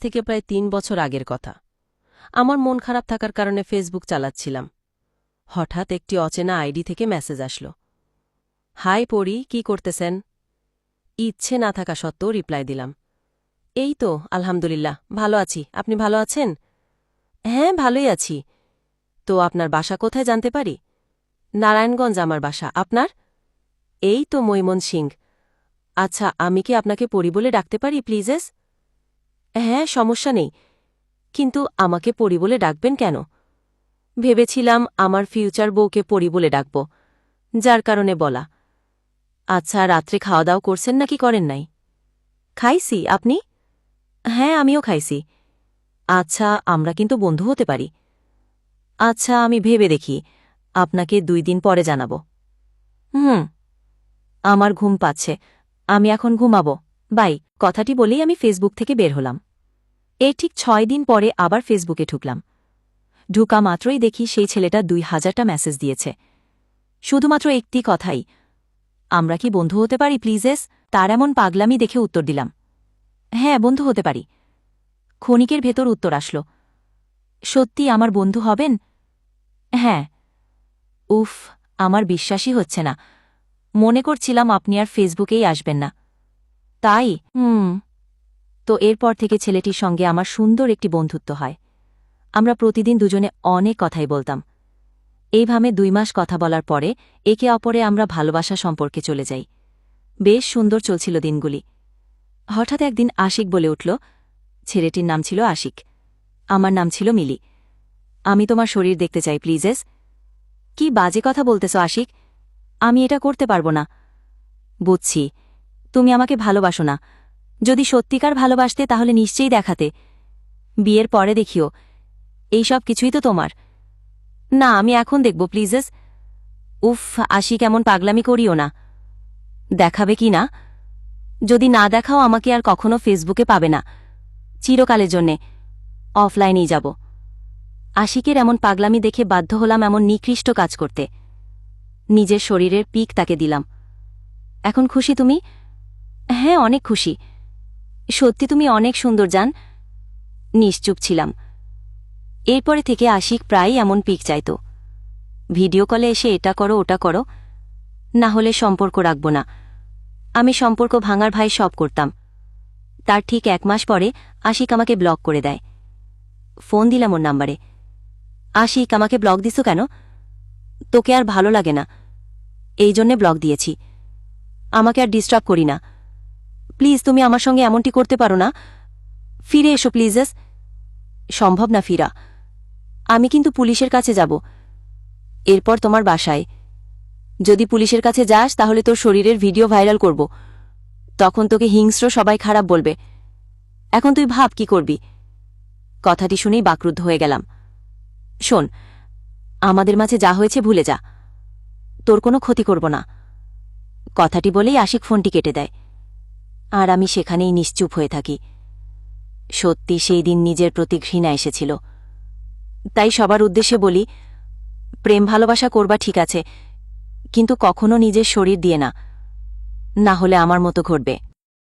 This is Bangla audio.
থেকে প্রায় ৩ বছর আগের কথা। আমার মন খারাপ থাকার কারণে ফেসবুক চালাচ্ছিলাম। হঠাৎ একটি অচেনা আইডি থেকে মেসেজ আসলো। হাই পড়ি, কি করতেছেন? ইচ্ছে না থাকা সত্ত্বেও রিপ্লাই দিলাম। এই তো আলহামদুলিল্লাহ, ভালো আছি। আপনি ভালো আছেন? হ্যাঁ, ভালোই আছি। তো আপনার বাসা কোথায় জানতে পারি? নারায়ণগঞ্জ আমার বাসা। আপনার? এই তো ময়মনসিংহ। আচ্ছা, আমি কি আপনাকে পড়ি বলে ডাকতে পারি প্লিজেস? হ্যাঁ, সমস্যা নেই, কিন্তু আমাকে পড়ি বলে ডাকবেন কেন? ভেবেছিলাম আমার ফিউচার বউকে পড়ি বলে ডাকব, যার কারণে বলা। আচ্ছা, রাত্রে খাওয়া দাওয়া করছেন নাকি করেন নাই? খাইছি, আপনি? হ্যাঁ, আমিও খাইছি। আচ্ছা, আমরা কিন্তু বন্ধু হতে পারি। আচ্ছা, আমি ভেবে দেখি, আপনাকে 2 দিন পরে জানাব। আমার ঘুম পাচ্ছে, আমি এখন ঘুমাবো। বাই। কথাটি বলেই আমি ফেসবুক থেকে বের হলাম। এর ঠিক 6 দিন পরে আবার ফেসবুকে ঢুকলাম। ঢুকা মাত্রই দেখি সেই ছেলেটা 2000টা মেসেজ দিয়েছে। শুধুমাত্র একটি কথাই, আমরা কি বন্ধু হতে পারি প্লিজেস? তার এমন পাগলামি দেখে উত্তর দিলাম, হ্যাঁ, বন্ধু হতে পারি। ক্ষণিকের ভেতর উত্তর আসলো, সত্যি আমার বন্ধু হবেন? হ্যাঁ। উফ, আমার বিশ্বাসই হচ্ছে না। মনে করছিলাম আপনি আর ফেসবুকেই আসবেন না। তাই? তো এরপর থেকে ছেলেটির সঙ্গে আমার সুন্দর একটি বন্ধুত্ব হয়। আমরা প্রতিদিন দুজনে অনেক কথাই বলতাম। এইভাবে 2 মাস কথা বলার পরে একে অপরে আমরা ভালোবাসা সম্পর্কে চলে যাই। বেশ সুন্দর চলছিল দিনগুলি। হঠাৎ একদিন আশিক বলে উঠল, ছেলেটির নাম ছিল আশিক, আমার নাম ছিল মিলি। আমি তোমার শরীর দেখতে চাই প্লিজেস। কি বাজে কথা বলতেছ আশিক, আমি এটা করতে পারবো না। বুঝছি, তুমি আমাকে ভালোবাসো না। যদি সত্যিকার ভালোবাসতে তাহলে নিশ্চয়ই দেখাতে। বিয়ের পরে দেখিও, এইসব কিছুই তো তোমার। না, আমি এখন দেখব প্লিজেস। উফ, আশিক, এমন পাগলামি করিও না। দেখাবে কি না? যদি না দেখাও আমাকে আর কখনো ফেসবুকে পাবে না, চিরকালের জন্যে। অফলাইনেই যাব। আশিকের এমন পাগলামি দেখে বাধ্য হলাম এমন নিকৃষ্ট কাজ করতে। নিজের শরীরের পিক তাকে দিলাম। এখন খুশি তুমি? হ্যাঁ, অনেক খুশি। সত্যি তুমি অনেক সুন্দর জান। নিশ্চুপ ছিলাম। এরপরে থেকে আশিক প্রায়ই এমন পিক চাইত। ভিডিও কলে এসে এটা করো ওটা করো, না হলে সম্পর্ক রাখব না। আমি সম্পর্ক ভাঙার ভাই সব করতাম। তার ঠিক 1 মাস পরে আশিক আমাকে ব্লক করে দেয়। ফোন দিলাম ওর নাম্বারে। আশিক, আমাকে ব্লক দিছো কেন? তোকে আর ভালো লাগে না, এই জন্যে ব্লক দিয়েছি। আমাকে আর ডিস্টার্ব করি না। প্লিজ, তুমি আমার সঙ্গে এমনটি করতে পারো না। ফিরে এসো প্লিজেস। সম্ভব না ফিরা। আমি কিন্তু পুলিশের কাছে যাব। এরপর তোমার বাসায়। যদি পুলিশের কাছে যাস তাহলে তোর শরীরের ভিডিও ভাইরাল করব। তখন তোকে হিংস্র সবাই খারাপ বলবে। এখন তুই ভাব কি করবি। কথাটি শুনেই বাকরুদ্ধ হয়ে গেলাম। শোন, আমাদের মাঝে যা হয়েছে ভুলে যা, তোর কোনো ক্ষতি করব না। কথাটি বলেই আশিক ফোনটি কেটে দেয়। আর আমি সেখানেই নিশ্চুপ হয়ে থাকি। সত্যি সেই দিন নিজের প্রতি ঘৃণা এসেছিল। তাই সবার উদ্দেশ্যে বলি, প্রেম ভালোবাসা করবা ঠিক আছে, কিন্তু কখনো নিজের শরীর দিয়ে না, না হলে আমার মতো ঘটবে।